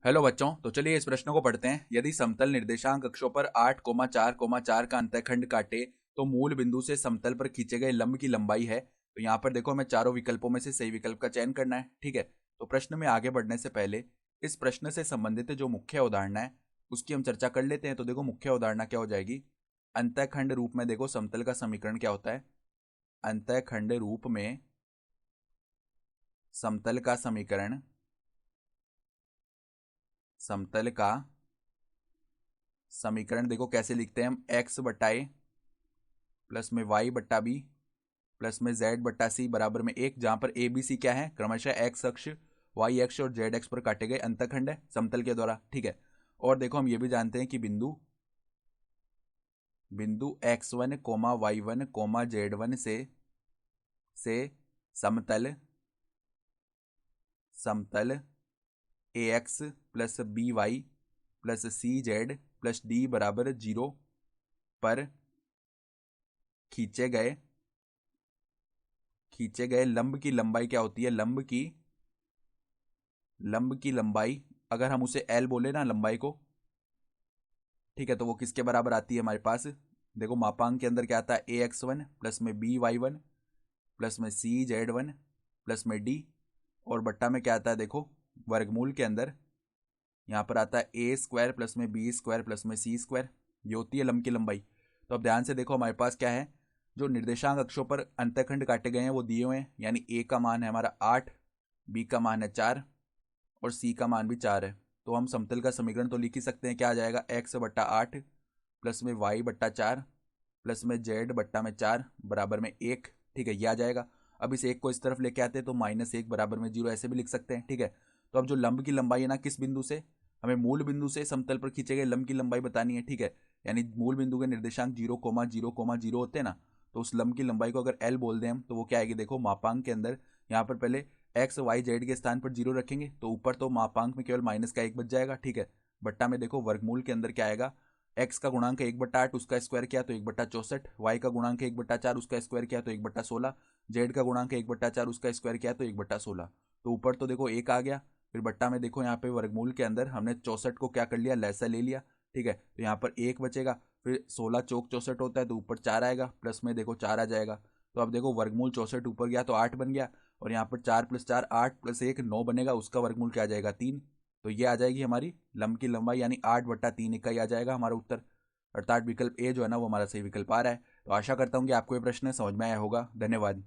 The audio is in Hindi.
हेलो बच्चों, तो चलिए इस प्रश्न को पढ़ते हैं। यदि समतल निर्देशांक अक्षों पर 8,4,4 का अंतःखंड काटे तो मूल बिंदु से समतल पर खींचे गए लंब की लंबाई है। तो यहाँ पर देखो, हमें चारों विकल्पों में से सही विकल्प का चयन करना है। ठीक है, तो प्रश्न में आगे बढ़ने से पहले इस प्रश्न से संबंधित जो मुख्य अवधारणा है उसकी हम चर्चा कर लेते हैं। तो देखो, मुख्य अवधारणा क्या हो जाएगी। अंतःखंड रूप में देखो समतल का समीकरण क्या होता है। अंतःखंड रूप में समतल का समीकरण, समतल का समीकरण देखो कैसे लिखते हैं हम। एक्स बटाए प्लस में वाई बट्टा बी प्लस में जेड बट्टा सी बराबर में एक, जहां पर ए बी सी क्या है, क्रमशः एक्स अक्ष, वाई अक्ष और जेड अक्ष पर काटे गए अंतःखंड है समतल के द्वारा। ठीक है, और देखो हम ये भी जानते हैं कि बिंदु बिंदु x1 coma y1 coma z1 से समतल समतल ax plus B Y plus C Z plus D बराबर 0 पर खींचे गए लंब की लंबाई क्या होती है। लंब की लंबाई, अगर हम उसे L बोले ना लंबाई को, ठीक है, तो वो किसके बराबर आती है हमारे पास। देखो, मापांक के अंदर क्या आता है, ax1 प्लस में by1 प्लस में cz1 प्लस में d, और बट्टा में क्या आता है, देखो वर्गमूल के अंदर यहाँ पर आता है ए स्क्वायर प्लस में बी स्क्वायर प्लस में सी स्क्वायर। ये होती है लंब की लंबाई। तो अब ध्यान से देखो, हमारे पास क्या है, जो निर्देशांक अक्षों पर अंतःखंड काटे गए हैं वो दिए हुए हैं। यानी ए का मान है हमारा 8, बी का मान है 4 और सी का मान भी 4 है। तो हम समतल का समीकरण तो लिख ही सकते हैं। क्या आ जाएगा, एक्स बट्टा 8 प्लस में वाई बट्टा 4 प्लस में जेड बट्टा में 4 बराबर में 1। ठीक है, ये आ जाएगा। अब इस एक को इस तरफ लेके आते हैं तो -1 बराबर में 0 ऐसे भी लिख सकते हैं। ठीक है, तो अब जो लंब की लंबाई है ना, किस बिंदु से, हमें मूल बिंदु से समतल पर खींचे गए लंब की लंबाई बतानी है। ठीक है, यानी मूल बिंदु के निर्देशांक 0,0,0 होते हैं ना, तो उस लंब की लंबाई को अगर L बोल दें हम तो वो क्या आएगी, देखो मापांक के अंदर यहाँ पर पहले एक्स वाई जेड के स्थान पर 0 रखेंगे तो ऊपर तो मापांक में केवल माइनस का 1 बच जाएगा। ठीक है, बट्टा में देखो वर्गमूल के अंदर क्या आएगा, एक्स का गुणांक 1/8 उसका स्क्वायर किया तो 1/64, वाई का गुणांक 1/4 उसका स्क्वायर किया तो 1/16, जेड का गुणांक 1/4 उसका स्क्वायर किया तो 1/16। तो ऊपर तो देखो 1 आ गया, फिर बट्टा में देखो यहाँ पे वर्गमूल के अंदर हमने 64 को क्या कर लिया, लैसा ले लिया। ठीक है, तो यहाँ पर 1 बचेगा, फिर 16 चौक 64 होता है तो ऊपर 4 आएगा, प्लस में देखो 4 आ जाएगा। तो अब देखो वर्गमूल 64 ऊपर गया तो 8 बन गया, और यहाँ पर 4 + 4 8 + 1 9 बनेगा, उसका वर्गमूल क्या आ जाएगा, 3। तो ये आ जाएगी हमारी लंब की लंबाई, यानी 8/3 इकाई आ जाएगा हमारा उत्तर। अर्थात विकल्प ए जो है ना वो हमारा सही विकल्प आ रहा है। तो आशा करता हूँ कि आपको ये प्रश्न समझ में आया होगा। धन्यवाद।